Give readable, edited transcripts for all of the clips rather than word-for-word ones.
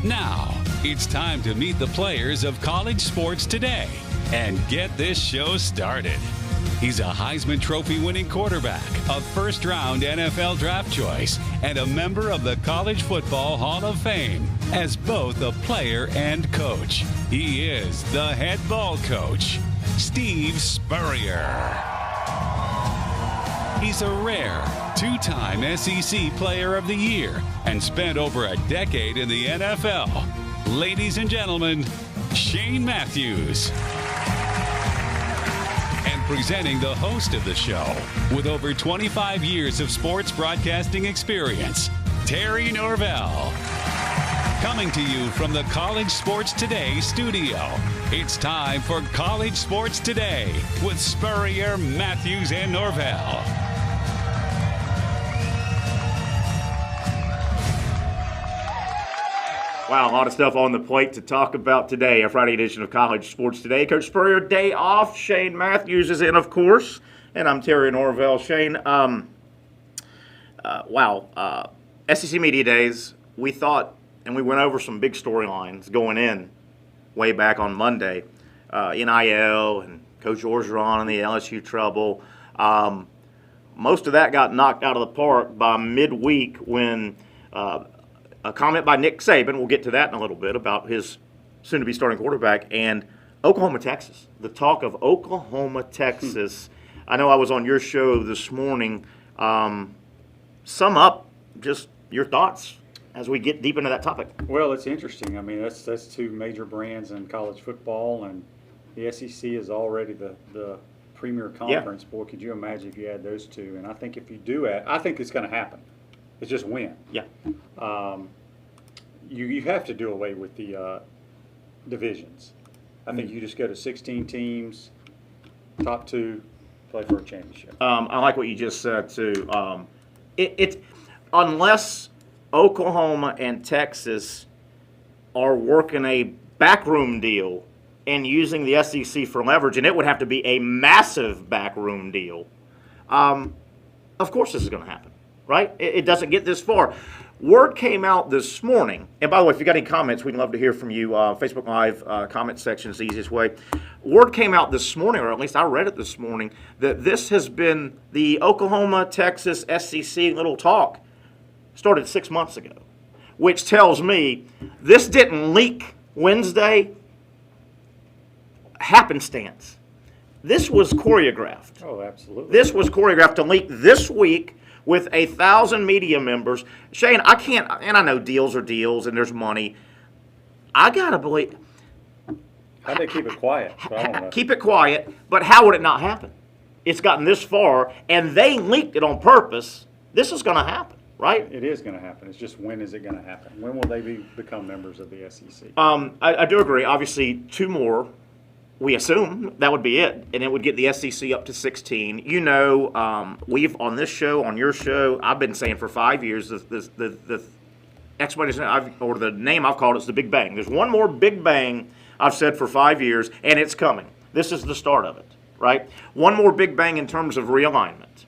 Now, it's time to meet the players of college sports today and get this show started. He's a Heisman Trophy winning quarterback, a first-round NFL draft choice, and a member of the College Football Hall of Fame as both a player and coach. He is the head ball coach, Steve Spurrier. He's a rare two-time SEC Player of the Year and spent over a decade in the NFL. Ladies and gentlemen, Shane Matthews. And presenting the host of the show, with over 25 years of sports broadcasting experience, Terry Norvell. Coming to you from the College Sports Today studio, it's time for College Sports Today with Spurrier, Matthews, and Norvell. Wow, a lot of stuff on the plate to talk about today. A Friday edition of College Sports Today. Coach Spurrier, day off. Shane Matthews is in, of course. And I'm Terry Norvell. Shane, SEC Media Days, we thought, and we went over some big storylines going in way back on Monday. NIL and Coach Orgeron and the LSU trouble. Most of that got knocked out of the park by midweek when a comment by Nick Saban, we'll get to that in a little bit, about his soon-to-be starting quarterback, and Oklahoma, Texas. The talk of Oklahoma, Texas. I know I was on your show this morning. Sum up just your thoughts as we get deep into that topic. Well, it's interesting. I mean, that's two major brands in college football, and the SEC is already the premier conference. Yeah. Boy, could you imagine if you add those two? And I think if you do add, I think it's going to happen. It's just when. Yeah. You have to do away with the divisions. I think you just go to 16 teams, top two, play for a championship. I like what you just said too. Unless Oklahoma and Texas are working a backroom deal and using the SEC for leverage, and it would have to be a massive backroom deal. Of course, this is going to happen. Right? It doesn't get this far. Word came out this morning, and by the way, if you got any comments, we'd love to hear from you. Facebook Live comment section is the easiest way. Word came out this morning, or at least I read it this morning, that this has been the Oklahoma, Texas, SEC little talk started 6 months ago, which tells me this didn't leak Wednesday happenstance. This was choreographed. Oh, absolutely. This was choreographed to leak this week with 1,000 media members. Shane, I can't, and I know deals are deals and there's money. I got to believe. How'd they keep it quiet? I don't know. Keep it quiet, but how would it not happen? It's gotten this far, and they leaked it on purpose. This is going to happen, right? It is going to happen. It's just when is it going to happen? When will they become members of the SEC? I do agree. Obviously, two more. We assume that would be it, and it would get the SEC up to 16. You know, we've on this show, on your show, I've been saying for 5 years the explanation or the name I've called it's the Big Bang. There's one more Big Bang I've said for 5 years, and it's coming. This is the start of it, right? One more Big Bang in terms of realignment.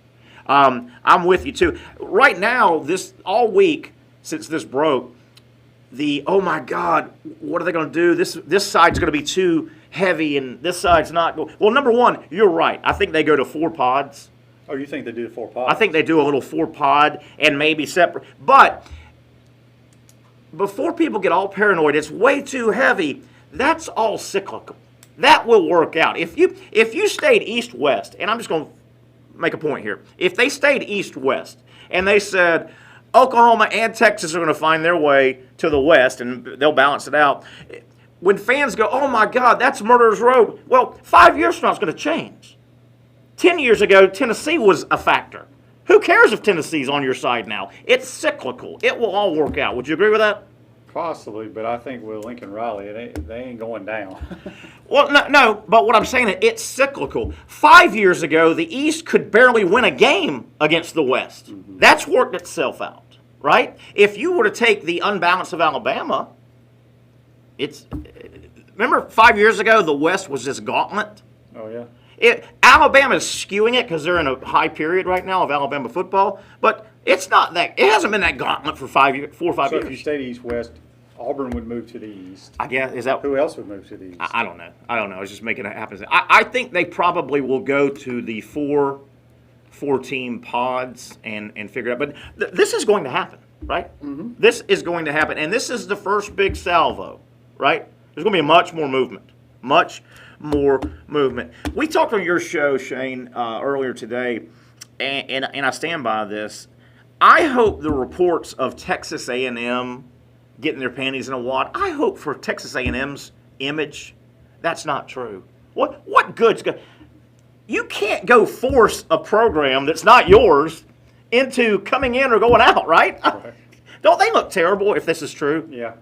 I'm with you too. Right now, this all week since this broke, oh my God, what are they going to do? This side's going to be too heavy and this side's not. Well, number one, you're right. I think they go to 4 pods. Oh, you think they do 4 pods? I think they do a little 4 pod and maybe separate. But before people get all paranoid, it's way too heavy. That's all cyclical. That will work out. If you stayed east-west, and I'm just going to make a point here. If they stayed east-west and they said Oklahoma and Texas are going to find their way to the west and they'll balance it out, when fans go, oh my God, that's Murderer's Row, well, 5 years from now it's going to change. 10 years ago, Tennessee was a factor. Who cares if Tennessee's on your side now? It's cyclical. It will all work out. Would you agree with that? Possibly, but I think with Lincoln Riley, they ain't going down. Well, no, but what I'm saying is it's cyclical. 5 years ago, the East could barely win a game against the West. Mm-hmm. That's worked itself out, right? If you were to take the unbalance of Alabama, remember 5 years ago, the West was this gauntlet? Oh, yeah. Alabama's skewing it because they're in a high period right now of Alabama football, but it's not that. It hasn't been that gauntlet for 4 or 5 years. So if you stayed east-west, Auburn would move to the East. I guess is that Who else would move to the East? I don't know. I don't know. I was just making it happen. I think they probably will go to the four-team pods and figure it out. But this is going to happen, right? Mm-hmm. This is going to happen, and this is the first big salvo, right? There's going to be much more movement. Much more movement. We talked on your show, Shane, earlier today, and I stand by this. I hope the reports of Texas A&M getting their panties in a wad, I hope for Texas A&M's image, that's not true. What good's good? You can't go force a program that's not yours into coming in or going out, right? Don't they look terrible if this is true? Yeah.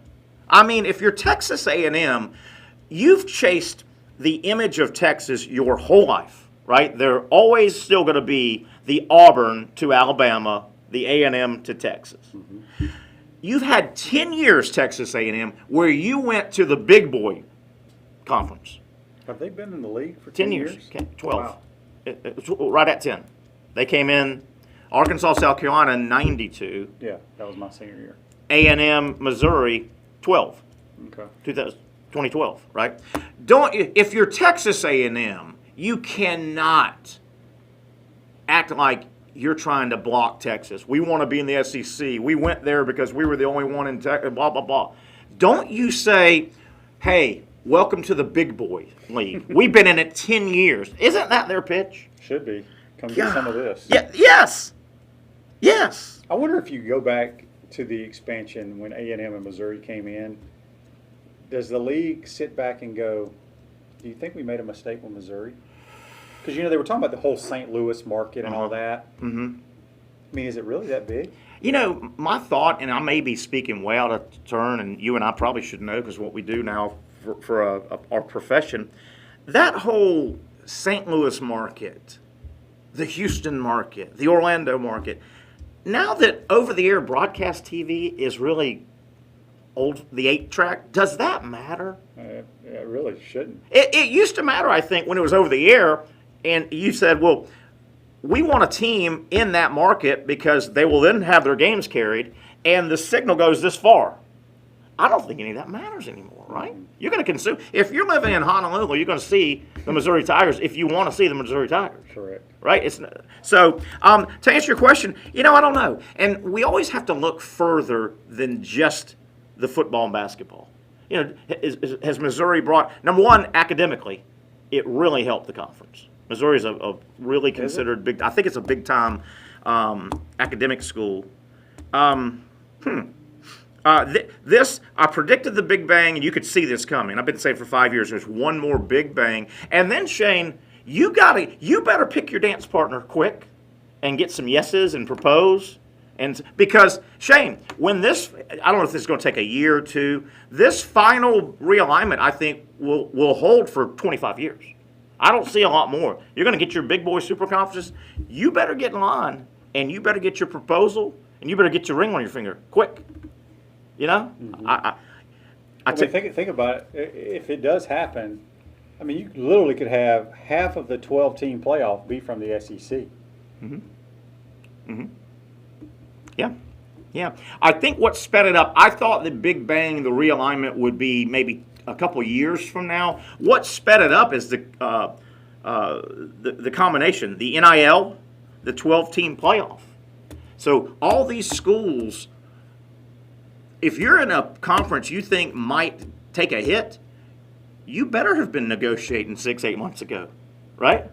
I mean, if you're Texas A&M, you've chased the image of Texas your whole life, right? They're always still going to be the Auburn to Alabama, the A&M to Texas. Mm-hmm. You've had 10 years, Texas A&M, where you went to the big boy conference. Have they been in the league for 10 years? 12. Wow. It's right at 10. They came in Arkansas, South Carolina in 92. Yeah, that was my senior year. A&M, Missouri, 12. Okay. 2012, right? If you're Texas A&M, you cannot act like you're trying to block Texas. We want to be in the SEC. We went there because we were the only one in Texas, blah, blah, blah. Don't you say, hey, welcome to the big boy league. We've been in it 10 years. Isn't that their pitch? Should be. Come get some of this. Yeah, yes. Yes. I wonder if you go back to the expansion when A&M and Missouri came in, does the league sit back and go, do you think we made a mistake with Missouri? Because, they were talking about the whole St. Louis market and all that. Mm-hmm. I mean, is it really that big? My thought, and I may be speaking way out of turn, and you and I probably should know because what we do now for our profession, that whole St. Louis market, the Houston market, the Orlando market, now that over-the-air broadcast TV is really old, the 8-track, does that matter? It really shouldn't. It used to matter, I think, when it was over the air, and you said, well, we want a team in that market because they will then have their games carried, and the signal goes this far. I don't think any of that matters anymore, right? You're going to consume. If you're living in Honolulu, you're going to see the Missouri Tigers if you want to see the Missouri Tigers. Correct. Right? So to answer your question, I don't know. And we always have to look further than just the football and basketball. Has Missouri brought, number one, academically, it really helped the conference. Missouri is a really considered big, I think it's a big-time academic school. I predicted the Big Bang, and you could see this coming. I've been saying for 5 years, there's one more Big Bang. And then, Shane, you better pick your dance partner quick and get some yeses and propose. And because, Shane, when this, I don't know if this is going to take a year or two, this final realignment, I think, will hold for 25 years. I don't see a lot more. You're going to get your big boy super conferences. You better get in line, and you better get your proposal, and you better get your ring on your finger quick. Mm-hmm. Think about it. If it does happen, I mean, you literally could have half of the 12-team playoff be from the SEC. Mm-hmm. Mm-hmm. Yeah. I think what sped it up, I thought the Big Bang, the realignment would be maybe a couple years from now. What sped it up is the combination, the NIL, the 12-team playoff. So all these schools, if you're in a conference you think might take a hit, you better have been negotiating 6-8 months ago, right?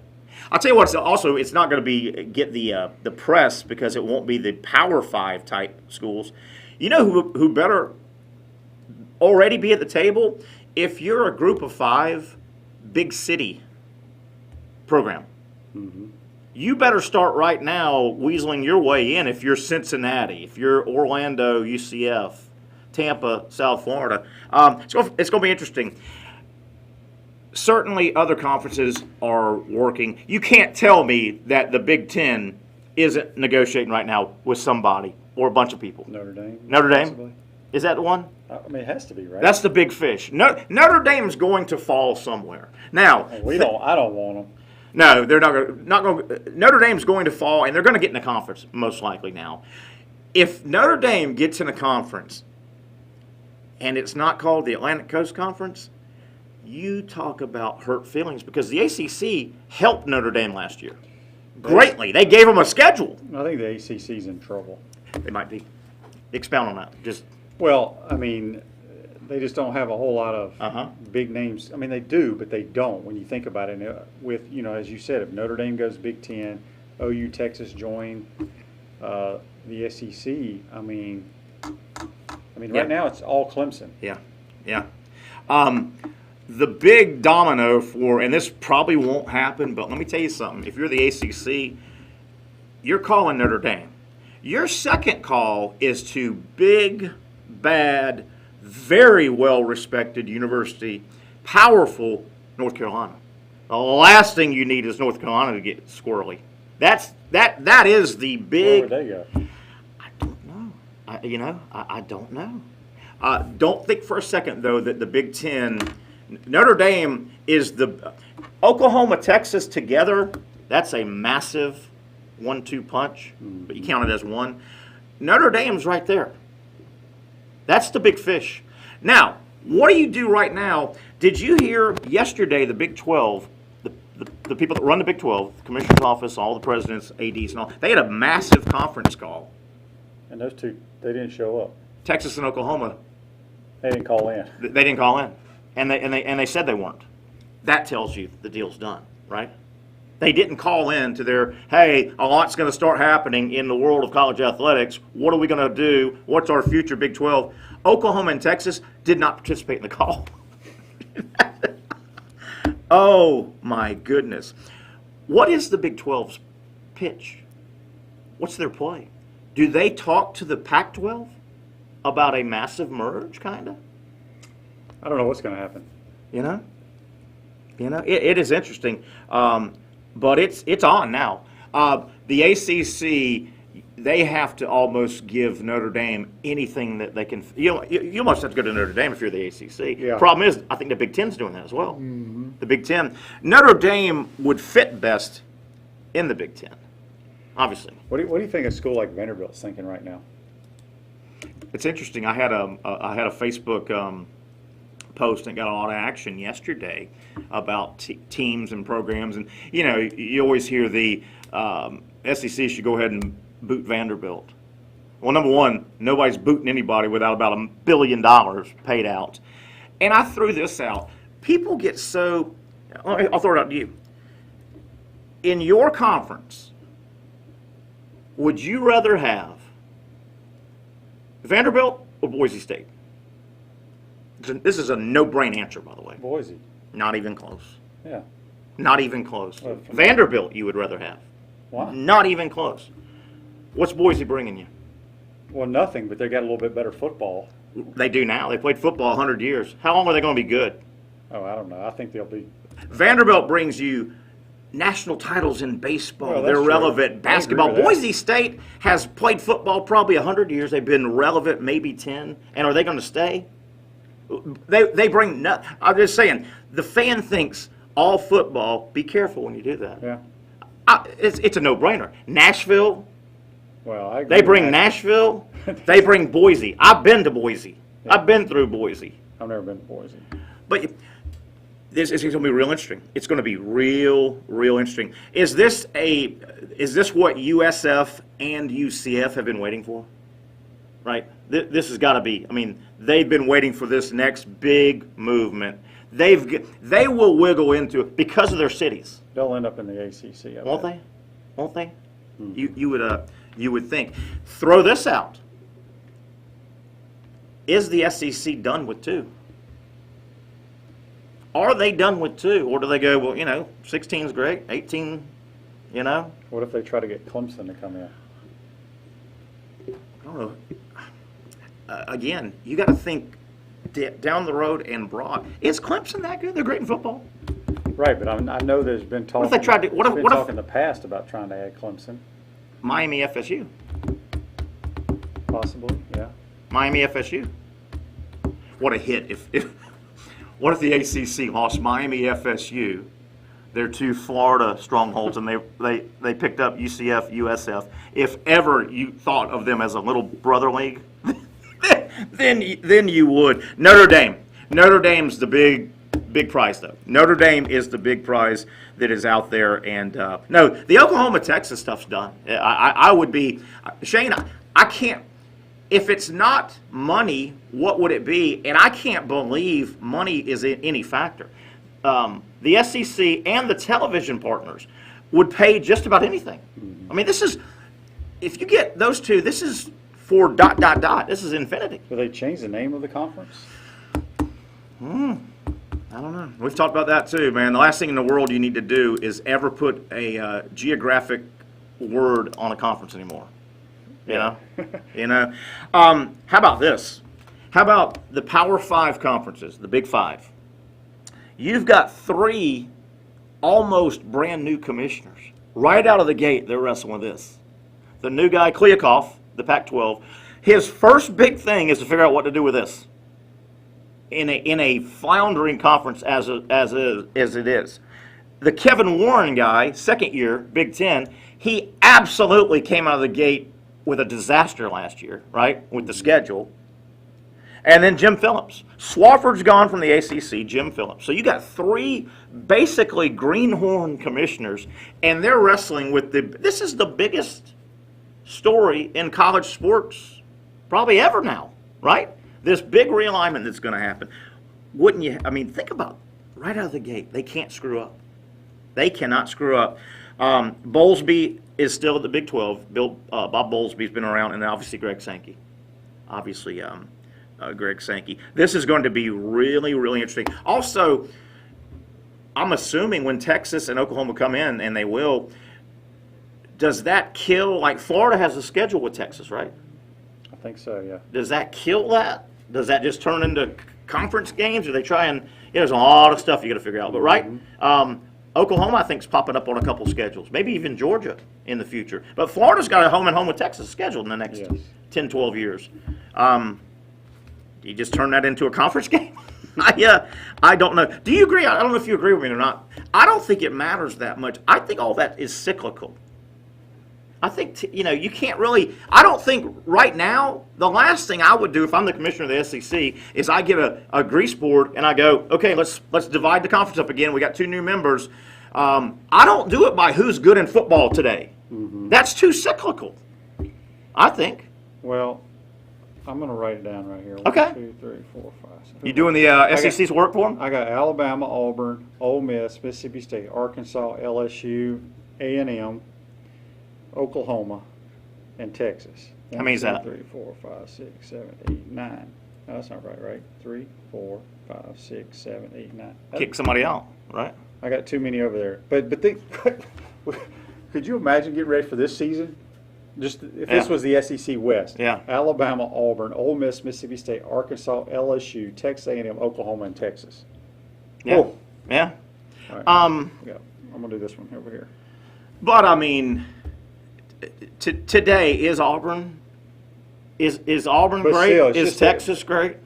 I'll tell you what. Also, it's not going to get the press because it won't be the Power 5 type schools. You know who better already be at the table? If you're a group of 5, big city program. Mm-hmm. You better start right now weaseling your way in if you're Cincinnati, if you're Orlando, UCF, Tampa, South Florida. It's going to be interesting. Certainly other conferences are working. You can't tell me that the Big Ten isn't negotiating right now with somebody or a bunch of people. Notre Dame? Possibly. Is that the one? I mean, it has to be, right? That's the big fish. Notre Dame's going to fall somewhere. Now, I don't want them. No, they're not going. Notre Dame's going to fall, and they're going to get in a conference most likely now. If Notre Dame gets in a conference, and it's not called the Atlantic Coast Conference, you talk about hurt feelings, because the ACC helped Notre Dame last year greatly. They gave them a schedule. I think the ACC's in trouble. They might be. Expound on that. Just Well, I mean, they just don't have a whole lot of big names. I mean, they do, but they don't when you think about it. With, as you said, if Notre Dame goes Big Ten, OU, Texas join the SEC, I mean, right now it's all Clemson. Yeah. The big domino and this probably won't happen, but let me tell you something. If you're the ACC, you're calling Notre Dame. Your second call is to big, bad, very well-respected university, powerful North Carolina. The last thing you need is North Carolina to get squirrely. That is the big. Where would they go? I don't know. I don't know. Don't think for a second, though, that the Big Ten, Notre Dame is the Oklahoma, Texas together. That's a massive 1-2 punch, but you count it as one. Notre Dame's right there. That's the big fish. Now, what do you do right now? Did you hear yesterday the Big 12, the people that run the Big 12, the commissioner's office, all the presidents, ADs, and all, they had a massive conference call. And those two, they didn't show up. Texas and Oklahoma. They didn't call in. They didn't call in, and they said they weren't. That tells you the deal's done, right? They didn't call in to their, hey, a lot's going to start happening in the world of college athletics. What are we going to do? What's our future Big 12? Oklahoma and Texas did not participate in the call. Oh, my goodness. What is the Big 12's pitch? What's their play? Do they talk to the Pac-12 about a massive merge, kind of? I don't know what's going to happen. It is interesting. But it's on now. The ACC, they have to almost give Notre Dame anything that they can. You almost have to go to Notre Dame if you're the ACC. Yeah. Problem is, I think the Big Ten's doing that as well. Mm-hmm. The Big Ten. Notre Dame would fit best in the Big Ten, obviously. What do you think a school like Vanderbilt's thinking right now? It's interesting. I had a Facebook post and got a lot of action yesterday about teams and programs, and you always hear the SEC should go ahead and boot Vanderbilt. Well, number one, nobody's booting anybody without about $1 billion paid out. And I threw this out. People get so. I'll throw it out to you. In your conference, would you rather have Vanderbilt or Boise State? This is a no-brain answer, by the way. Boise. Not even close. Yeah. Not even close. Vanderbilt you would rather have. Why? Not even close. What's Boise bringing you? Well, nothing, but they got a little bit better football. They do now. They played football 100 years. How long are they going to be good? Oh, I don't know. I think they'll be. Vanderbilt brings you national titles in baseball. Well, they're relevant. True. Basketball. Boise State has played football probably 100 years. They've been relevant maybe 10. And are they going to stay? They bring nothing. I'm just saying, the fan thinks all football. Be careful when you do that. Yeah. It's a no-brainer. Nashville. Well, I agree. They bring Nashville. They bring Boise. I've been to Boise. Yeah. I've been through Boise. I've never been to Boise. But this is going to be real interesting. It's going to be real interesting. Is this what USF and UCF have been waiting for? Right? This has got to be. I mean, they've been waiting for this next big movement. They will wiggle into it because of their cities. They'll end up in the ACC. Won't they? Won't they? Mm-hmm. You would think. Throw this out. Is the SEC done with 2? Are they done with 2? Or do they go, well, 16 is great, 18, What if they try to get Clemson to come in? I don't know. Again, you got to think down the road and broad. Is Clemson that good? They're great in football. Right, but I know there's been talk. What if they tried to? What if in the past about trying to add Clemson? Miami FSU. Possibly, yeah. Miami FSU. What a hit! What if the ACC lost Miami FSU? They're 2 Florida strongholds, and they picked up UCF, USF. If ever you thought of them as a little brother league, then you would. Notre Dame. Notre Dame's the big prize, though. Notre Dame is the big prize that is out there. And no, the Oklahoma Texas stuff's done. I would be Shane. I can't. If it's not money, what would it be? And I can't believe money is any factor. The SEC and the television partners would pay just about anything. I mean, this is, if you get those two, this is for ... This is infinity. Will they change the name of the conference? I don't know. We've talked about that too, man. The last thing in the world you need to do is ever put a geographic word on a conference anymore. You know? You know? How about this? How about the Power 5 conferences, the Big 5? You've got 3 almost brand new commissioners. Right out of the gate, they're wrestling with this. The new guy, Kliakoff, the Pac-12, his first big thing is to figure out what to do with this in a floundering conference as it is. The Kevin Warren guy, second year, Big Ten, he absolutely came out of the gate with a disaster last year, right, with the schedule. And then Jim Phillips. Swafford's gone from the ACC, Jim Phillips. So you got 3 basically greenhorn commissioners, and they're wrestling with this is the biggest story in college sports probably ever now, right? This big realignment that's going to happen. Wouldn't you? I mean, think about it. Right out of the gate. They can't screw up. They cannot screw up. Bowlesby is still at the Big 12. Bob Bowlesby's been around, and obviously Greg Sankey. Greg Sankey. This is going to be really, really interesting. Also, I'm assuming when Texas and Oklahoma come in, and they will, does that kill, like Florida has a schedule with Texas, right? I think so, yeah. Does that kill that? Does that just turn into conference games? Or they try and, there's a lot of stuff you got to figure out. But right, Oklahoma, I think, is popping up on a couple schedules. Maybe even Georgia in the future. But Florida's got a home with Texas scheduled in the next 10, 12 years. Do you just turn that into a conference game? I don't know. Do you agree? I don't know if you agree with me or not. I don't think it matters that much. I think all that is cyclical. I think, you can't really – I don't think right now the last thing I would do if I'm the commissioner of the SEC is I get a grease board and I go, okay, let's divide the conference up again. We got 2 new members. I don't do it by who's good in football today. That's too cyclical, I think. Well, I'm going to write it down right here. 1, Okay. 2, 3, 4, 5, 6. You doing the SEC's work for them? I got Alabama, Auburn, Ole Miss, Mississippi State, Arkansas, LSU, A&M, Oklahoma, and Texas. How many is that? 3, 4, 5, 6, 7, 8, 9. No, that's not right? 3, 4, 5, 6, 7, 8, 9. Kick somebody out, right? I got too many over there. But think, could you imagine getting ready for this season? Just if this was the SEC West. Yeah. Alabama, Auburn, Ole Miss, Mississippi State, Arkansas, LSU, Texas A&M, Oklahoma, and Texas. Yeah. Oh. Yeah. All right. I'm gonna do this one over here. But I mean, today is Auburn. Is Auburn But great? still, it's Is just Texas great?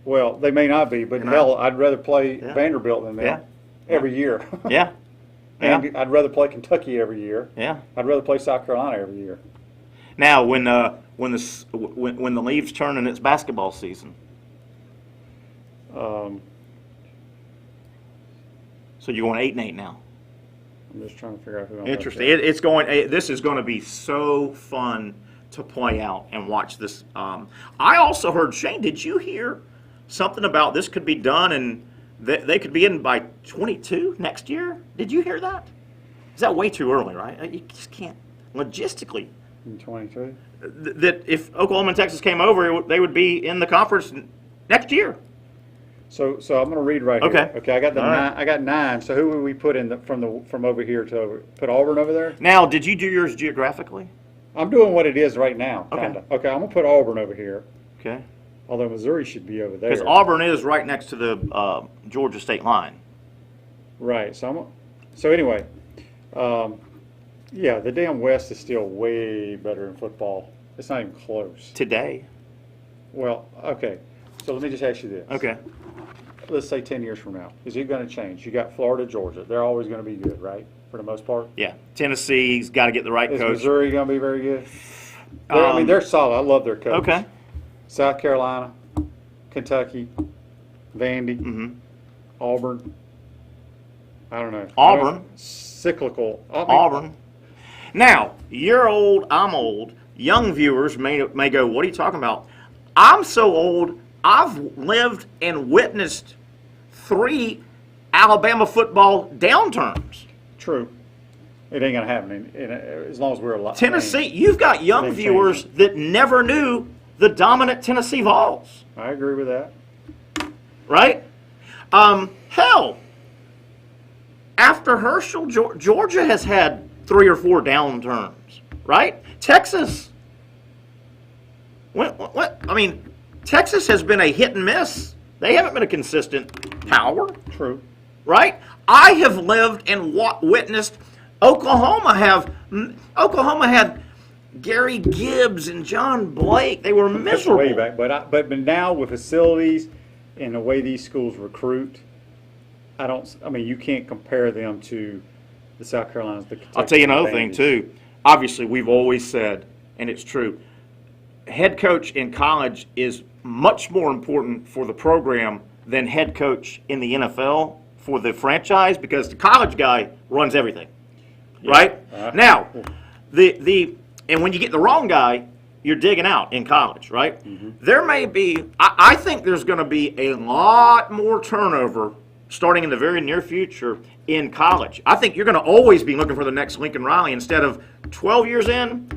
Well, they may not be, but hell, I'd rather play Yeah. Vanderbilt than them every year. Yeah. And I'd rather play Kentucky every year. Yeah. I'd rather play South Carolina every year. Now, when the leaves turn and it's basketball season, Um, so you're going 8-8 now. I'm just trying to figure out who I'm Interesting. It's going. This is going to be so fun to play out and watch this. I also heard, Shane, did you hear something about this could be done and they could be in by 22 next year? Did you hear that? Is that way too early, right? You just can't logistically. In 22? That if Oklahoma and Texas came over, they would be in the conference next year. So I'm going to read right Okay. here. Okay, I got the All right. 9. I got 9. So who would we put in from over here to over? Put Auburn over there? Now, did you do yours geographically? I'm doing what it is right now. Okay. Kinda. Okay, I'm going to put Auburn over here. Okay. Although Missouri should be over there. Because Auburn is right next to the Georgia state line. Right. So anyway, yeah, the damn West is still way better in football. It's not even close. Today. Well, okay. So let me just ask you this. Okay. Let's say 10 years from now. Is it going to change? You got Florida, Georgia. They're always going to be good, right? For the most part. Yeah. Tennessee's got to get the right Is coach. Missouri going to be very good? I mean, they're solid. I love their coach. Okay. South Carolina, Kentucky, Vandy, Auburn. I don't know. Auburn. Cyclical. Auburn. Now, you're old, I'm old. Young viewers may go, what are you talking about? I'm so old, I've lived and witnessed 3 Alabama football downturns. True. It ain't going to happen as long as we're alive. Tennessee, you've got young viewers that never knew the dominant Tennessee Vols. I agree with that. Right? Hell, after Herschel, Georgia has had 3 or 4 downturns, right? Texas. What? I mean, Texas has been a hit and miss. They haven't been a consistent power. True. Right? I have lived and witnessed Oklahoma had Gary Gibbs and John Blake. They were miserable. Way back, but now with facilities and the way these schools recruit, you can't compare them to the South Carolinas, the Kentucky. I'll tell you another thing too. Obviously, we've always said, and it's true, head coach in college is much more important for the program than head coach in the NFL for the franchise, because the college guy runs everything, right? Now, and when you get the wrong guy, you're digging out in college, right? There may be, I think there's going to be a lot more turnover starting in the very near future in college. I think you're going to always be looking for the next Lincoln Riley instead of 12 years in,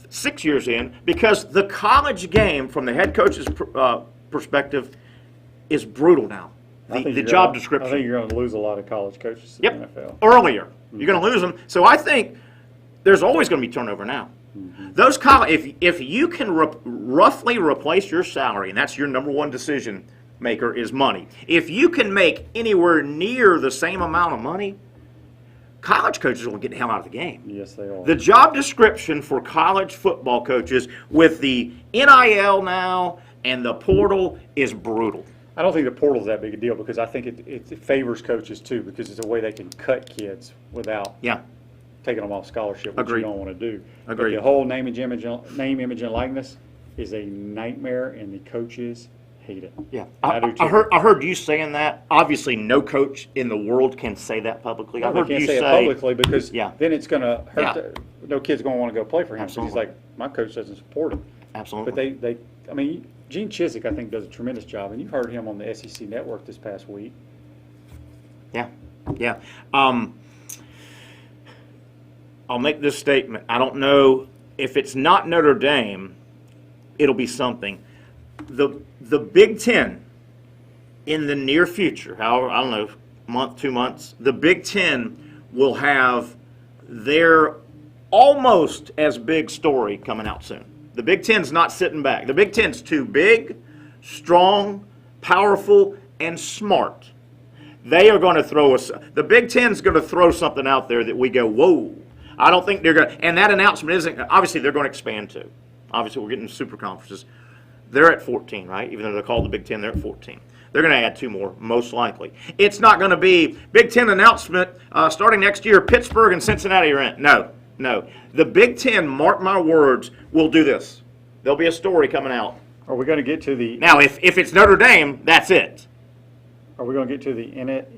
6 years in, because the college game from the head coach's perspective is brutal now. The job description. I think you're going to lose a lot of college coaches in the NFL. Earlier. You're going to lose them. So I think there's always going to be turnover now. Those college, if you can roughly replace your salary, and that's your number one decision maker, is money. If you can make anywhere near the same amount of money, college coaches will get the hell out of the game. Yes, they are. The job description for college football coaches with the NIL now and the portal is brutal. I don't think the portal's that big a deal, because I think it favors coaches too, because it's a way they can cut kids without taking them off scholarship, which you don't want to do. Agreed. But the whole name, image, and likeness is a nightmare, and the coaches hate it. Yeah, I do too. I heard you saying that. Obviously, no coach in the world can say that publicly. No, I heard they can't you say it publicly, because then it's going to hurt. No kid's going to want to go play for him. Absolutely. So he's like, my coach doesn't support him. Absolutely. But Gene Chizik, I think, does a tremendous job, and you've heard him on the SEC Network this past week. Yeah. I'll make this statement. I don't know if it's not Notre Dame, it'll be something. The Big Ten in the near future, however, I don't know, month, 2 months, the Big Ten will have their almost as big story coming out soon. The Big Ten's not sitting back. The Big Ten's too big, strong, powerful, and smart. They are going to throw us. The Big Ten's going to throw something out there that we go, whoa. I don't think they're going to. And that announcement isn't. Obviously, they're going to expand too. Obviously, we're getting super conferences. They're at 14, right? Even though they're called the Big Ten, they're at 14. They're going to add 2 more, most likely. It's not going to be Big Ten announcement starting next year. Pittsburgh and Cincinnati are in. No. The Big Ten, mark my words, will do this. There'll be a story coming out. Are we going to get to the... Now, if it's Notre Dame, that's it. Are we going to get to the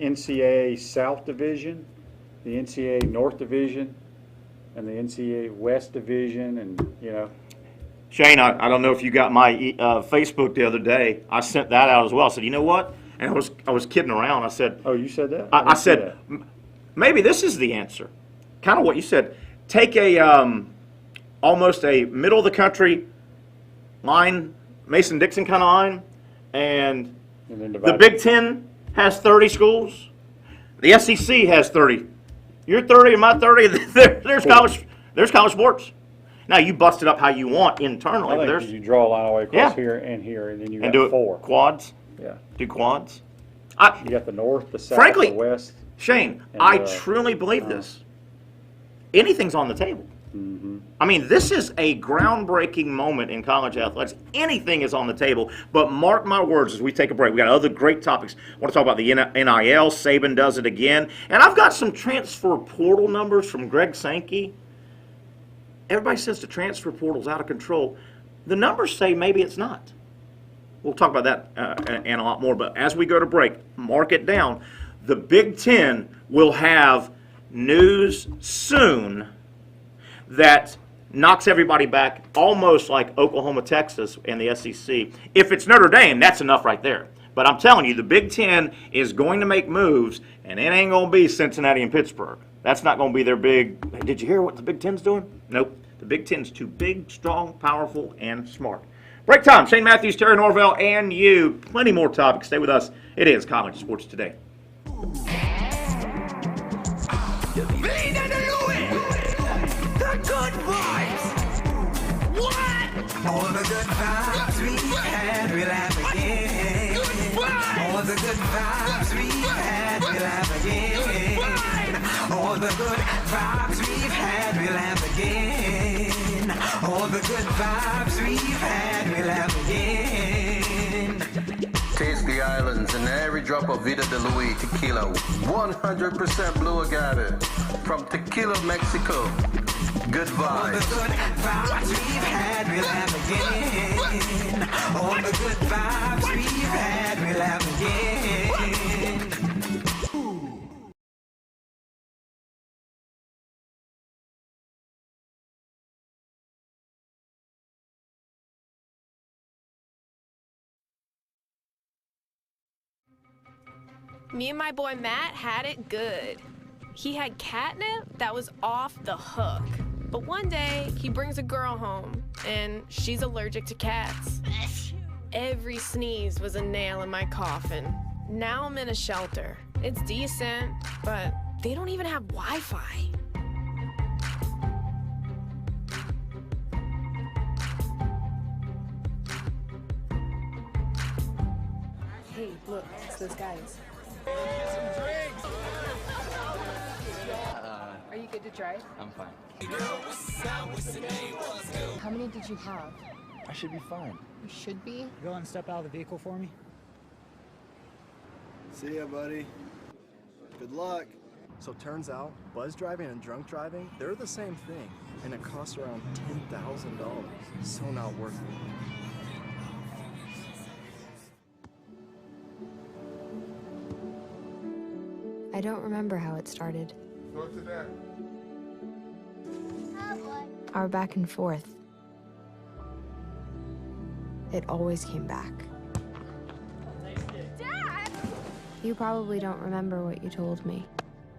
NCAA South Division, the NCAA North Division, and the NCAA West Division, and, Shane, I don't know if you got my Facebook the other day. I sent that out as well. I said, you know what? And I was kidding around. I said... Oh, you said that? I said, maybe this is the answer. Kind of what you said. Take almost a middle-of-the-country line, Mason-Dixon kind of line, and the Big Ten has 30 schools. The SEC has 30. You're 30 and my 30. There's college sports. Now, you bust it up how you want internally. I think you draw a line all the way across here, and then you got do 4. Quads? Yeah. Do quads? You got the North, the South, frankly, the West. Shane, I truly believe this. Anything's on the table. Mm-hmm. I mean, this is a groundbreaking moment in college athletics. Anything is on the table. But mark my words as we take a break. We got other great topics. I want to talk about the NIL. Saban does it again. And I've got some transfer portal numbers from Greg Sankey. Everybody says the transfer portal's out of control. The numbers say maybe it's not. We'll talk about that and a lot more. But as we go to break, mark it down. The Big Ten will have news soon that knocks everybody back almost like Oklahoma, Texas, and the SEC. If it's Notre Dame, that's enough right there. But I'm telling you, the Big Ten is going to make moves, and it ain't going to be Cincinnati and Pittsburgh. That's not going to be their big. Did you hear what the Big Ten's doing? Nope. The Big Ten's too big, strong, powerful, and smart. Break time. Shane Matthews, Terry Norvell, and you. Plenty more topics. Stay with us. It is College Sports Today. All the good vibes we had, we'll have again. All the good vibes we had, we'll have again. All the good vibes we've had, we'll have again. All the good vibes we've had, we'll have again. Taste the islands and every drop of Vida de Luis tequila. 100% blue agave from Tequila, Mexico. Good vibes. All the good vibes we've had, we'll have again. All the good vibes we've had, we'll have again. Me and my boy Matt had it good. He had catnip that was off the hook. But one day, he brings a girl home, and she's allergic to cats. Every sneeze was a nail in my coffin. Now I'm in a shelter. It's decent, but they don't even have Wi-Fi. Hey, look, it's those guys. Are you good to drive? I'm fine. How many did you have? I should be fine. You should be. Go and step out of the vehicle for me. See ya, buddy. Good luck. So turns out, buzz driving and drunk driving, they're the same thing, and it costs around $10,000. So not worth it. I don't remember how it started. Our back and forth. It always came back. Dad! You probably don't remember what you told me,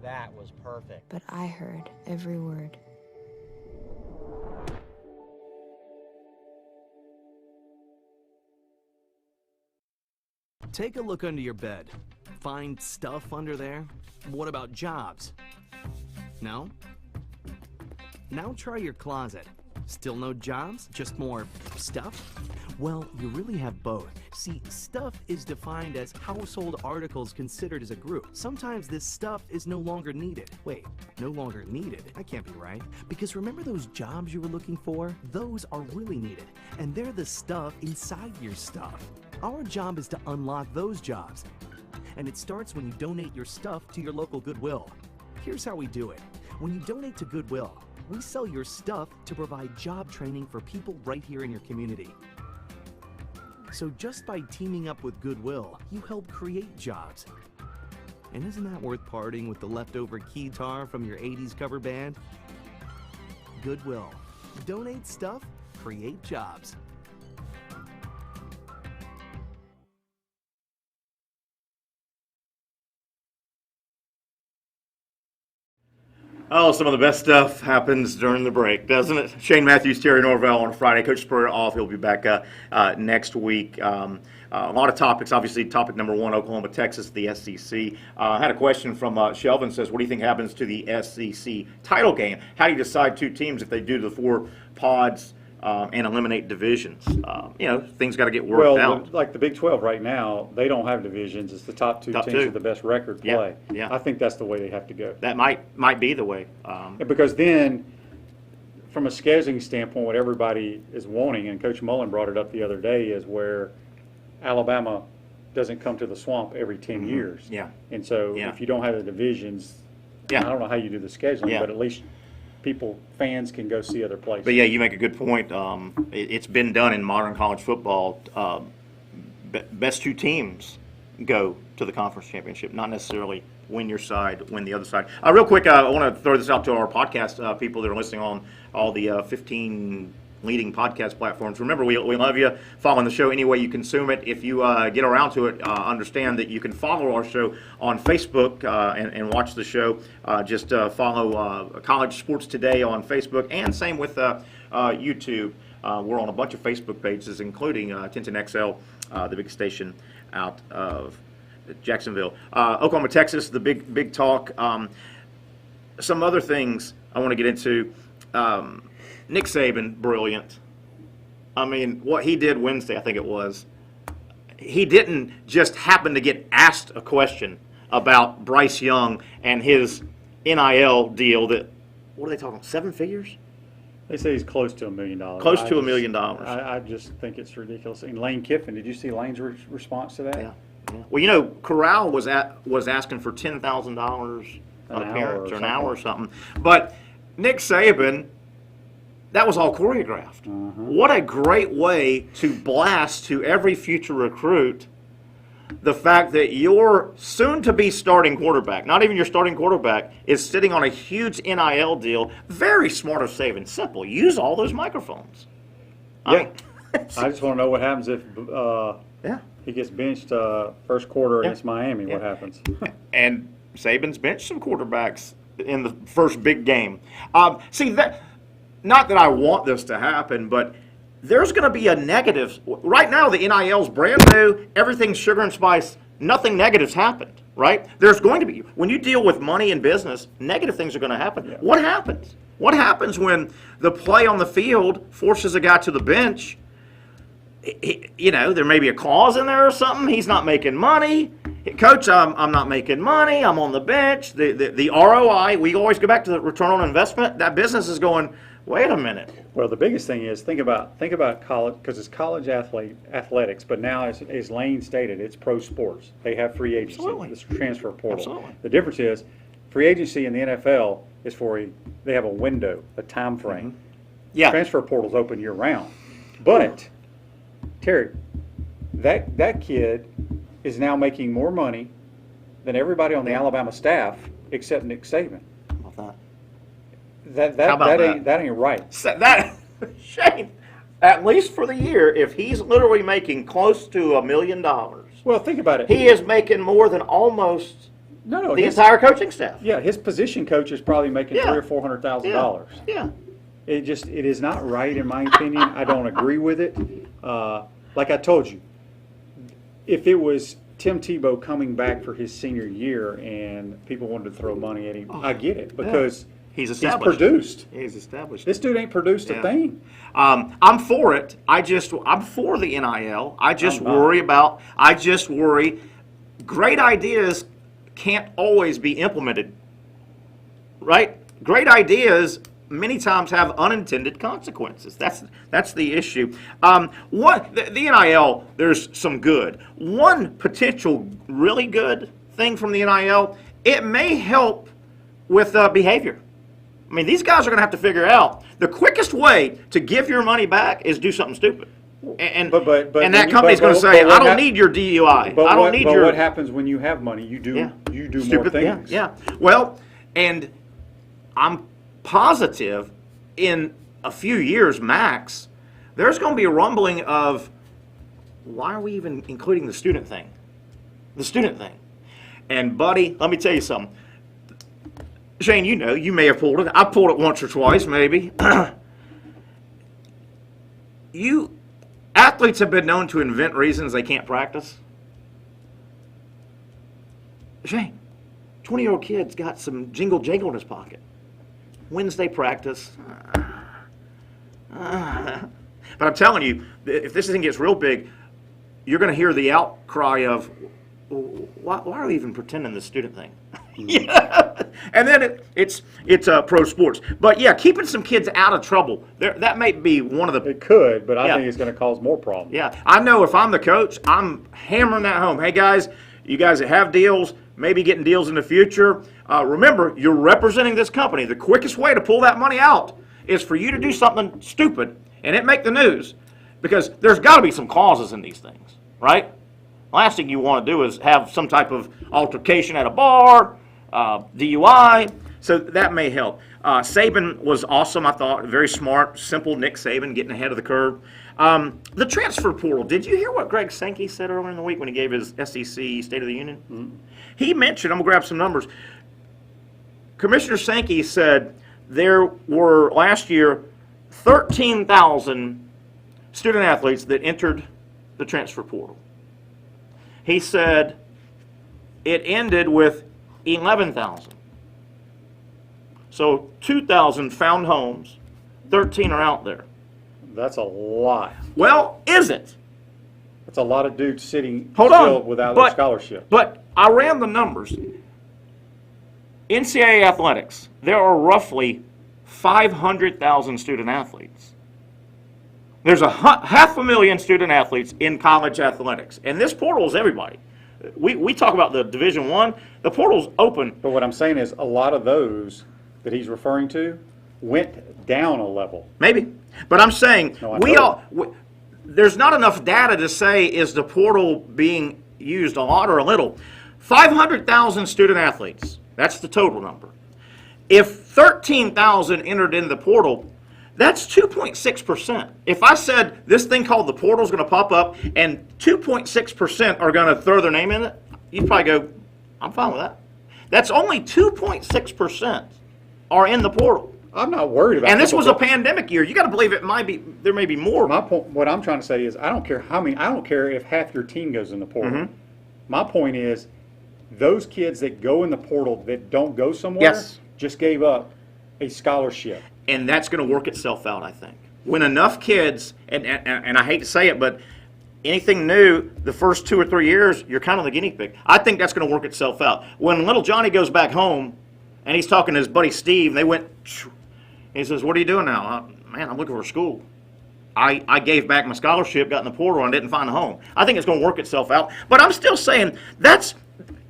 That was perfect. but I heard every word. Take a look under your bed. Find stuff under there? What about jobs? No? Now try your closet. Still no jobs? Just more stuff? Well, you really have both. See, stuff is defined as household articles considered as a group. Sometimes this stuff is no longer needed. Wait, no longer needed? That can't be right. Because remember those jobs you were looking for? Those are really needed. And they're the stuff inside your stuff. Our job is to unlock those jobs. And it starts when you donate your stuff to your local Goodwill. Here's how we do it. When you donate to Goodwill, we sell your stuff to provide job training for people right here in your community. So just by teaming up with Goodwill, you help create jobs. And isn't that worth parting with the leftover keytar from your 80s cover band? Goodwill. Donate stuff, create jobs. Oh, some of the best stuff happens during the break, doesn't it? Shane Matthews, Terry Norvell on Friday. Coach Spurrier off. He'll be back next week. A lot of topics. Obviously, topic number one, Oklahoma, Texas, the SEC. I had a question from Shelvin. Says, what do you think happens to the SEC title game? How do you decide two teams if they do the 4 pods and eliminate divisions? Things got to get worked out. Like the Big 12 right now, they don't have divisions. It's the top two teams with the best record play. Yeah. I think that's the way they have to go. That might be the way. Because then, from a scheduling standpoint, what everybody is wanting, and Coach Mullen brought it up the other day, is where Alabama doesn't come to the swamp every 10 years. Yeah. And so if you don't have the divisions, I don't know how you do the scheduling, but at least fans can go see other places. But yeah, you make a good point. It's been done in modern college football. Best two teams go to the conference championship, not necessarily win your side, win the other side. Real quick, I want to throw this out to our podcast people that are listening on all the 15 leading podcast platforms. Remember, we love you. Following the show any way you consume it. If you get around to it, understand that you can follow our show on Facebook and watch the show. Just follow College Sports Today on Facebook, and same with YouTube. We're on a bunch of Facebook pages, including 1010XL, the big station out of Jacksonville. Oklahoma, Texas, the big talk. Some other things I want to get into. Nick Saban, brilliant. I mean, what he did Wednesday, I think it was, he didn't just happen to get asked a question about Bryce Young and his NIL deal that, what are they talking about, 7 figures? They say he's close to $1 million. Close to $1 million. I just think it's ridiculous. And Lane Kiffin, did you see Lane's response to that? Yeah. Well, you know, Corral was asking for $10,000 an appearance or an hour or something. But Nick Saban, that was all choreographed. What a great way to blast to every future recruit the fact that your soon-to-be starting quarterback, not even your starting quarterback, is sitting on a huge NIL deal. Very smart of Saban. Simple. Use all those microphones. Yeah. I just want to know what happens if he gets benched first quarter against Miami. What happens? And Saban's benched some quarterbacks in the first big game. See, that, not that I want this to happen, but there's going to be a negative. Right now, the NIL's brand new. Everything's sugar and spice. Nothing negative's happened, right? There's going to be. When you deal with money in business, negative things are going to happen. Yeah. What happens? What happens when the play on the field forces a guy to the bench? You know, there may be a clause in there or something. He's not making money. Coach, I'm not making money. I'm on the bench. The ROI, we always go back to the return on investment. That business is going, wait a minute. Well, the biggest thing is think about college, because it's college athletics, but now, as Lane stated, it's pro sports. They have free agency. Absolutely. It's a transfer portal. Absolutely. The difference is free agency in the NFL is they have a window, a time frame. Yeah. Transfer portal's open year round. But Terry, that kid is now making more money than everybody on the Alabama staff except Nick Saban. How about that? That ain't right. Shane, at least for the year, if he's literally making close to $1 million, well, think about it. He is making more than almost the entire coaching staff. Yeah, his position coach is probably making $300,000 or $400,000. Yeah. It is not right in my opinion. I don't agree with it. Like I told you, if it was Tim Tebow coming back for his senior year and people wanted to throw money at him, I get it, because he's established. He's produced. He's established. This dude ain't produced a thing. I'm for it. I'm for the NIL. I just worry. Great ideas can't always be implemented, right? Great ideas many times have unintended consequences. That's the issue. The NIL, there's some good. One potential really good thing from the NIL, it may help with behavior. I mean, these guys are going to have to figure out the quickest way to give your money back is do something stupid. And that company's going to say, I don't need your DUI. I don't need your. What happens when you have money? You do more things. Yeah. Well, and I'm positive in a few years max, there's going to be a rumbling of, why are we even including the student thing? The student thing. And buddy, let me tell you something. Shane, you may have pulled it. I pulled it once or twice, maybe. Athletes have been known to invent reasons they can't practice. Shane, 20-year-old kid's got some jingle jangle in his pocket. Wednesday practice. But I'm telling you, if this thing gets real big, you're going to hear the outcry of, why are we even pretending this student thing? And then it's pro sports. But yeah, keeping some kids out of trouble, that may be one of the. It could, but I think it's going to cause more problems. Yeah, I know if I'm the coach, I'm hammering that home. Hey guys, you guys that have deals, maybe getting deals in the future. Remember, you're representing this company. The quickest way to pull that money out is for you to do something stupid and it make the news, because there's got to be some clauses in these things, right? Last thing you want to do is have some type of altercation at a bar, DUI, so that may help. Saban was awesome, I thought. Very smart, simple Nick Saban getting ahead of the curve. The transfer portal, did you hear what Greg Sankey said earlier in the week when he gave his SEC State of the Union? Mm-hmm. He mentioned, I'm going to grab some numbers. Commissioner Sankey said there were last year 13,000 student athletes that entered the transfer portal. He said it ended with 11,000. So 2,000 found homes, 13 are out there. That's a lot. Well, is it? That's a lot of dudes sitting Hold still on. without a scholarship. But I ran the numbers. NCAA athletics, there are roughly 500,000 student athletes. There's 500,000 student athletes in college athletics, and this portal is everybody. We talk about the Division I. The portal's open. But what I'm saying is a lot of those that he's referring to went down a level. Maybe. But I'm saying there's not enough data to say is the portal being used a lot or a little. 500,000 student athletes. That's the total number. If 13,000 entered in the portal, that's 2.6%. If I said this thing called the portal is going to pop up and 2.6% are going to throw their name in it, you'd probably go, I'm fine with that. That's only 2.6% are in the portal. I'm not worried about. And this was a pandemic year. You got to believe it might be. There may be more. My point. What I'm trying to say is, I don't care how many. I don't care if half your team goes in the portal. Mm-hmm. My point is, those kids that go in the portal that don't go somewhere just gave up a scholarship. And that's going to work itself out, I think. When enough kids, and I hate to say it, but anything new, the first 2 or 3 years, you're kind of the guinea pig. I think that's going to work itself out. When little Johnny goes back home, and he's talking to his buddy Steve, and they went, he says, what are you doing now? Man, I'm looking for school. I gave back my scholarship, got in the portal, and didn't find a home. I think it's going to work itself out. But I'm still saying that's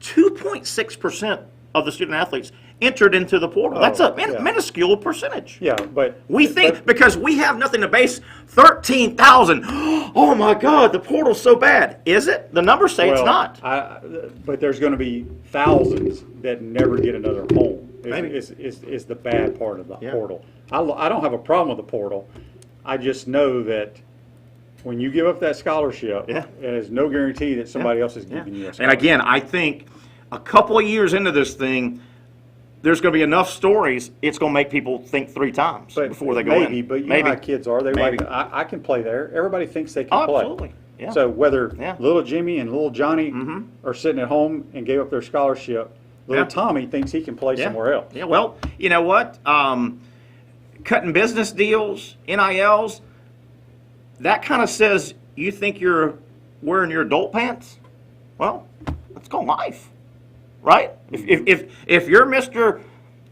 2.6% of the student athletes entered into the portal. That's a minuscule percentage. Yeah, but we think because we have nothing to base 13,000. Oh my God, the portal's so bad. Is it? The numbers say it's not. But there's going to be thousands that never get another home. Maybe. Is the bad part of the portal. I don't have a problem with the portal. I just know that when you give up that scholarship, there's no guarantee that somebody else is giving you a scholarship. And again, I think a couple of years into this thing, there's going to be enough stories, it's going to make people think 3 times before they go in. But you know how kids are. They're like, I can play there. Everybody thinks they can play. Absolutely. Yeah. So whether little Jimmy and little Johnny are sitting at home and gave up their scholarship, little Tommy thinks he can play somewhere else. Yeah, well, you know what? Cutting business deals, NILs, that kind of says you think you're wearing your adult pants? Well, let's go life. Right? If you're Mr.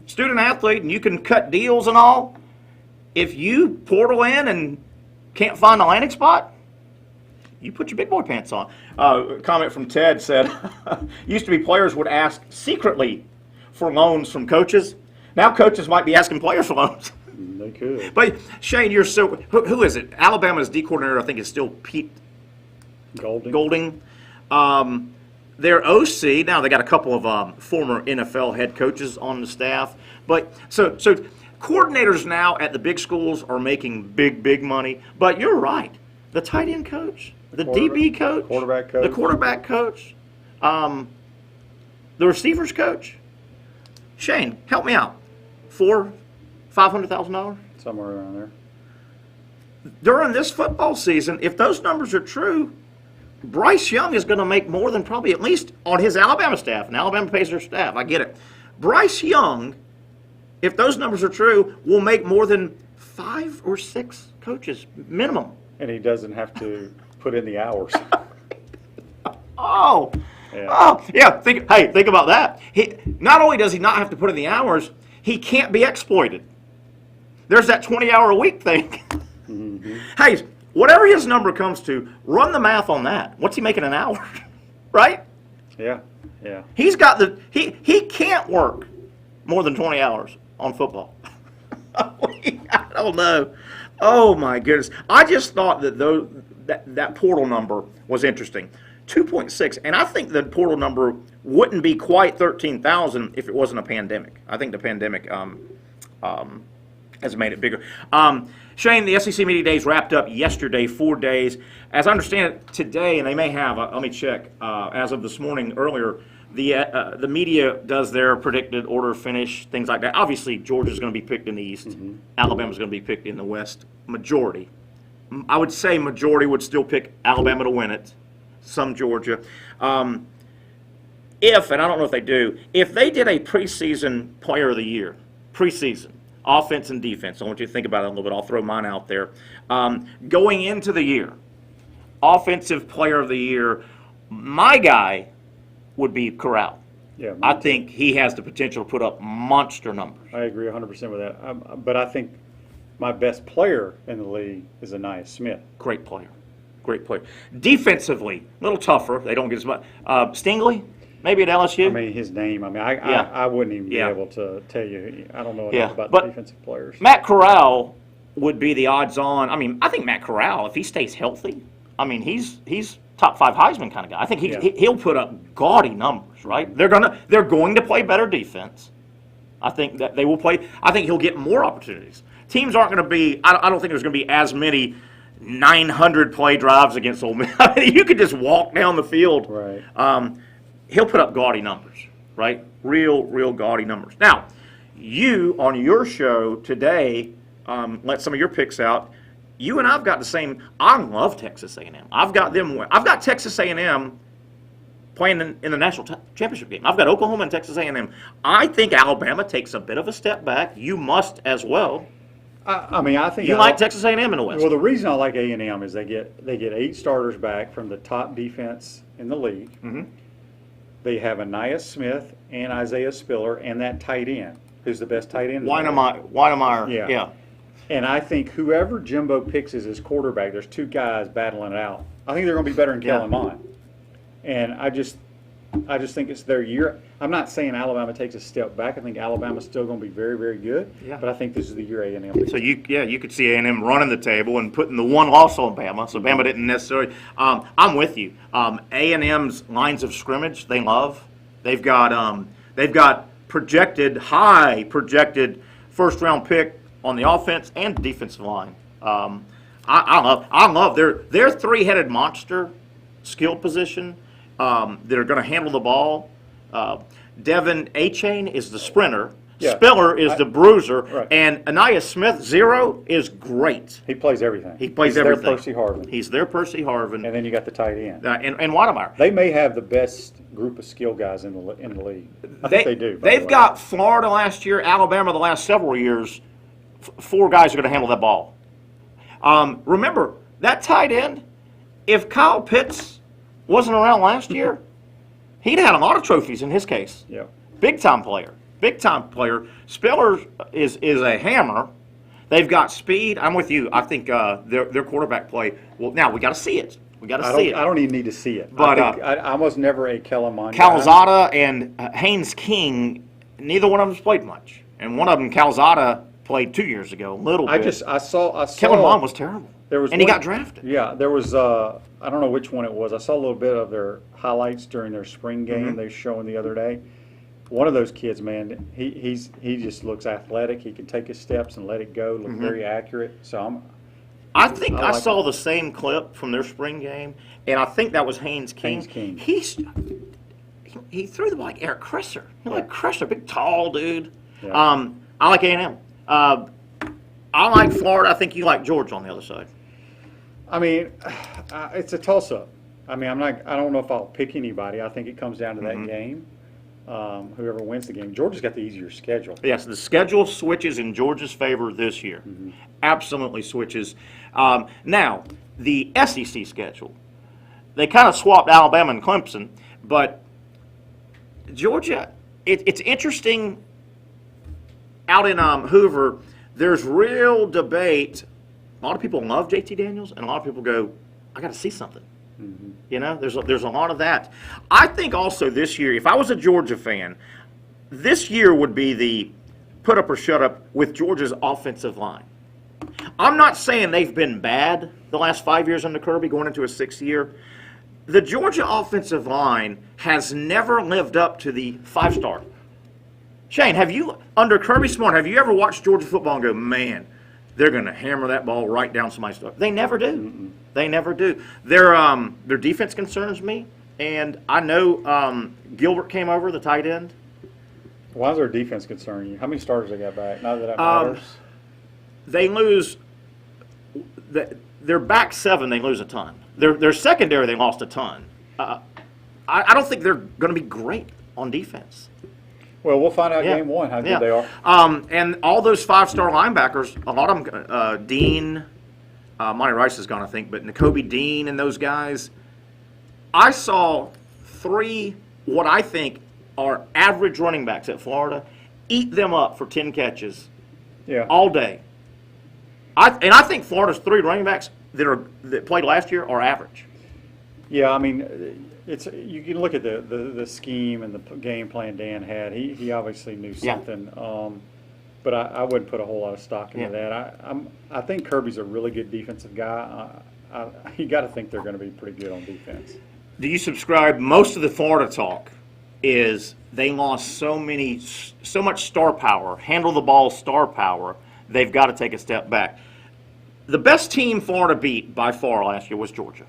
Student Athlete and you can cut deals and all, if you portal in and can't find a landing spot, you put your big boy pants on. A comment from Ted said, used to be players would ask secretly for loans from coaches. Now coaches might be asking players for loans. They could. But Shane, you're so, who is it? Alabama's D coordinator, I think, is still Pete Golding. Their OC, now they got a couple of former NFL head coaches on the staff. But so coordinators now at the big schools are making big money. But you're right. The tight end coach, the DB coach, the quarterback coach, the receivers coach. Shane, help me out. $500,000? Somewhere around there. During this football season, if those numbers are true, Bryce Young is going to make more than probably at least on his Alabama staff, and Alabama pays their staff. I get it. Bryce Young, if those numbers are true, will make more than 5 or 6 coaches minimum. And he doesn't have to put in the hours. Think about that. Not only does he not have to put in the hours, he can't be exploited. There's that 20-hour-a-week thing. Mm-hmm. Hey, whatever his number comes to, run the math on that. What's he making an hour? Right? Yeah. Yeah. He's got he can't work more than 20 hours on football. I don't know. Oh my goodness! I just thought that portal number was interesting, 2.6, and I think the portal number wouldn't be quite 13,000 if it wasn't a pandemic. I think the pandemic has made it bigger. Shane, the SEC Media Days wrapped up yesterday, 4 days. As I understand it, today, and they may have, let me check, as of this morning earlier, the media does their predicted order of finish, things like that. Obviously, Georgia's going to be picked in the East. Alabama's going to be picked in the West. Majority. I would say majority would still pick Alabama to win it. Some Georgia. If, and I don't know if they do, if they did a preseason player of the year, preseason, offense and defense, I want you to think about it a little bit. I'll throw mine out there. Going into the year, offensive player of the year, my guy would be Corral. Yeah, I think he has the potential to put up monster numbers. I agree 100% with that. But I think my best player in the league is Anais Smith. Great player. Great player. Defensively, a little tougher. They don't get as much. Stingley, maybe at LSU. I mean, his name. I mean, I wouldn't even be able to tell you. I don't know enough about the defensive players. Matt Corral would be the odds-on. I mean, I think Matt Corral, if he stays healthy, I mean, he's top 5 Heisman kind of guy. I think he'll put up gaudy numbers, right? They're going to play better defense. I think that they will play. I think he'll get more opportunities. Teams aren't going to be. I don't think there's going to be as many 900 play drives against Ole Miss. I mean, you could just walk down the field. Right. He'll put up gaudy numbers, right? Real gaudy numbers. Now, you on your show today, let some of your picks out. You and I've got the same. I love Texas A&M. I've got Texas A&M playing in the national championship game. I've got Oklahoma and Texas A&M. I think Alabama takes a bit of a step back. You must as well. I mean, I think you like Texas A&M in the West. Well, the reason I like A&M is they get 8 starters back from the top defense in the league. Mm-hmm. They have Anais Smith and Isaiah Spiller and that tight end, who's the best tight end. Weinemeyer. Yeah. And I think whoever Jimbo picks as his quarterback, there's 2 guys battling it out. I think they're going to be better than Kellen Mond. And I just think it's their year. I'm not saying Alabama takes a step back. I think Alabama's still going to be very, very good. Yeah. But I think this is the year A&M. So you could see A&M running the table and putting the one loss on Bama. So Bama didn't necessarily. I'm with you. A&M's lines of scrimmage they love. They've got high projected first round pick on the offense and defensive line. I love their 3-headed monster skill position that are going to handle the ball. Devin A-Chain is the sprinter. Yeah. Spiller is the bruiser. Right. And Anais Smith, 0, is great. He plays everything. He's everything. Their Percy Harvin. He's their Percy Harvin. And then you got the tight end. And Weinemeyer. They may have the best group of skill guys in the league. I think they do. They've got Florida last year, Alabama the last several years. 4 guys are going to handle that ball. Remember, that tight end, if Kyle Pitts wasn't around last year, he'd had a lot of trophies in his case. Yeah. Big time player. Spiller is a hammer. They've got speed. I'm with you. I think their quarterback play. Well, now we got to see it. I don't even need to see it. But I was never a Kellen Mond. Calzada and Haynes King, neither one of them played much, and one of them, Calzada, played 2 years ago. A little bit. I saw. Kellen Mond was terrible. He got drafted. Yeah, there was. I don't know which one it was. I saw a little bit of their highlights during their spring game they showing the other day. One of those kids, man, he just looks athletic. He can take his steps and let it go. Look very accurate. So I think I saw the same clip from their spring game, and I think that was Haynes King. He threw the ball like Eric Crisser. Crisser, big tall dude. Yeah. I like A&M. I like Florida. I think you like Georgia on the other side. I mean, it's a toss-up. I mean, I don't know if I'll pick anybody. I think it comes down to that game. Whoever wins the game. Georgia's got the easier schedule. Yes, the schedule switches in Georgia's favor this year. Absolutely switches. Now, the SEC schedule, they kind of swapped Alabama and Clemson, but Georgia, it's interesting out in Hoover. There's real debate. A lot of people love JT Daniels, and a lot of people go, I got to see something. You know, there's a lot of that. I think also this year, if I was a Georgia fan, this year would be the put up or shut up with Georgia's offensive line. I'm not saying they've been bad the last 5 years under Kirby, going into a 6th year. The Georgia offensive line has never lived up to the 5-star. Shane, under Kirby Smart, have you ever watched Georgia football and go, man, they're going to hammer that ball right down somebody's throat? They never do. They never do. Their defense concerns me, and I know Gilbert came over, the tight end. Why does their defense concern you? How many starters they got back? Not that that matters. They lose their back 7. They lose a ton. Their secondary, they lost a ton. I don't think they're going to be great on defense. Well, we'll find out game 1 how good they are. And all those 5-star linebackers, a lot of them, Dean, Monty Rice is gone, I think, but N'Kobe Dean and those guys. I saw 3 what I think are average running backs at Florida eat them up for 10 catches all day. I think Florida's 3 running backs that played last year are average. Yeah, I mean, you can look at the scheme and the game plan Dan had. He obviously knew something, but I wouldn't put a whole lot of stock into that. I think Kirby's a really good defensive guy. You got to think they're going to be pretty good on defense. Do you subscribe? Most of the Florida talk is they lost so much star power, handle the ball star power. They've got to take a step back. The best team Florida beat by far last year was Georgia.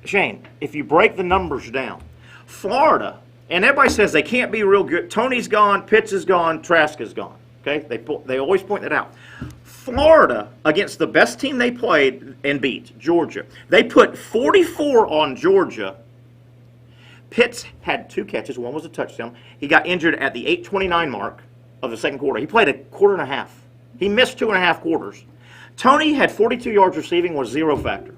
Shane, if you break the numbers down, Florida, and everybody says they can't be real good. Tony's gone, Pitts is gone, Trask is gone. Okay, they always point that out. Florida, against the best team they played and beat, Georgia, they put 44 on Georgia. Pitts had 2 catches. One was a touchdown. He got injured at the 8:29 mark of the second quarter. He played a quarter and a half. He missed 2.5 quarters. Tony had 42 yards receiving, was 0 factor.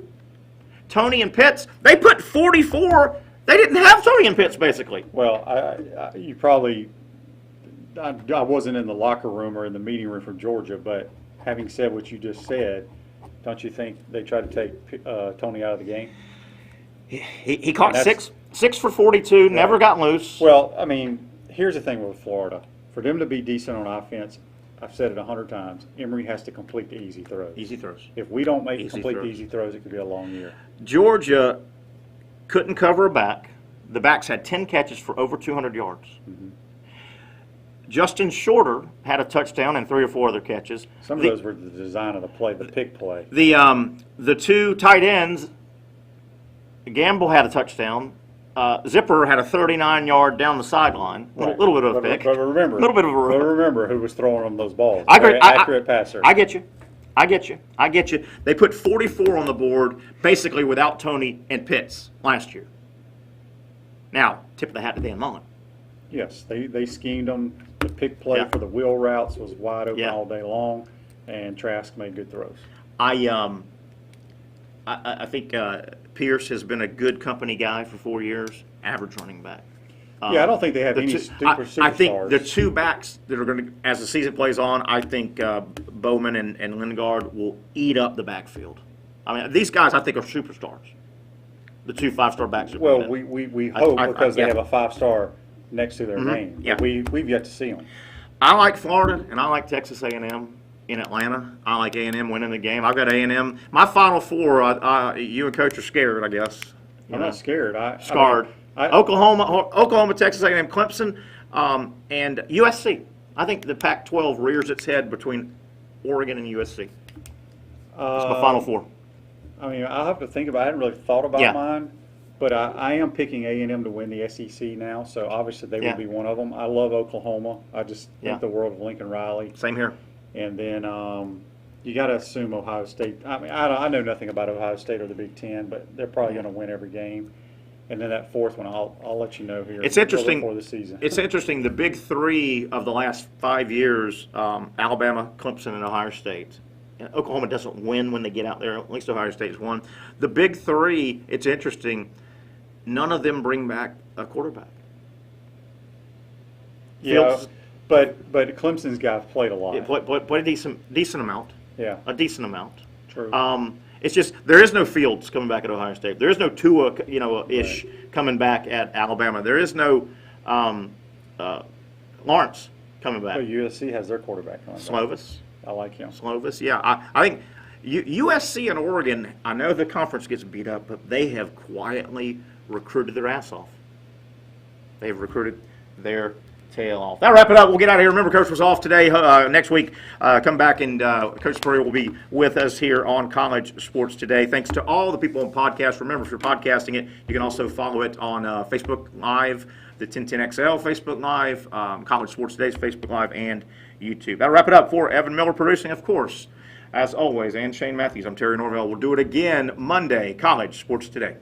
Tony and Pitts, they put 44. They didn't have Tony and Pitts, basically. Well, I wasn't in the locker room or in the meeting room for Georgia, but having said what you just said, don't you think they tried to take Tony out of the game? He caught 6 for 42, never got loose. Well, I mean, here's the thing with Florida. For them to be decent on offense, I've said it 100 times, Emory has to complete the easy throws. Easy throws. If we don't complete the easy throws, it could be a long year. Georgia couldn't cover a back. The backs had 10 catches for over 200 yards. Justin Shorter had a touchdown and 3 or 4 other catches. Some of those were the design of the play, the pick play. The 2 tight ends, Gamble had a touchdown. Zipper had a 39-yard down the sideline. A little bit of a pick. But remember, a little bit of a remember who was throwing them those balls. Accurate passer. I get you. They put 44 on the board, basically without Tony and Pitts last year. Now, tip of the hat to Dan Mullen. Yes, they schemed them. The pick play for the wheel routes was wide open all day long, and Trask made good throws. I think Pierce has been a good company guy for 4 years, average running back. I don't think they have any superstars. I think the 2 backs that are going to, as the season plays on, I think Bowman and Lingard will eat up the backfield. I mean, these guys I think are superstars. The 2 5-star backs. Well, we hope because they have a 5-star next to their name. Yeah. We've yet to see them. I like Florida and I like Texas A&M. In Atlanta, I like A&M winning the game. I've got A&M. My Final 4. You and Coach are scared, I guess. I'm not scared. Scarred. Oklahoma, Texas A&M, Clemson, and USC. I think the Pac-12 rears its head between Oregon and USC. That's my Final 4. I mean, I'll have to think about it. I hadn't really thought about mine, but I am picking A&M to win the SEC now, so obviously they will be one of them. I love Oklahoma. I just think the world of Lincoln Riley. Same here. And then you got to assume Ohio State. I mean, I know nothing about Ohio State or the Big Ten, but they're probably going to win every game. And then that 4th one, I'll let you know here. It's interesting before the season. It's interesting. The big 3 of the last 5 years: Alabama, Clemson, and Ohio State. And Oklahoma doesn't win when they get out there. At least Ohio State's won. The big 3. It's interesting. None of them bring back a quarterback. Yeah. But Clemson's guys played a lot. Yeah, played a decent amount. Yeah. A decent amount. True. It's just there is no Fields coming back at Ohio State. There is no Tua, ish coming back at Alabama. There is no Lawrence coming back. Well, USC has their quarterback coming back. Slovis. I like him. Slovis, yeah. I think USC and Oregon, I know the conference gets beat up, but they have quietly recruited their ass off. They've recruited their tail off. That'll wrap it up. We'll get out of here. Remember, Coach was off today. Next week, come back, and Coach Spurrier will be with us here on College Sports Today. Thanks to all the people on podcast. Remember, if you're podcasting it, you can also follow it on Facebook Live, the 1010XL Facebook Live, College Sports Today's Facebook Live, and YouTube. That'll wrap it up for Evan Miller producing, of course, as always, and Shane Matthews. I'm Terry Norvell. We'll do it again Monday, College Sports Today.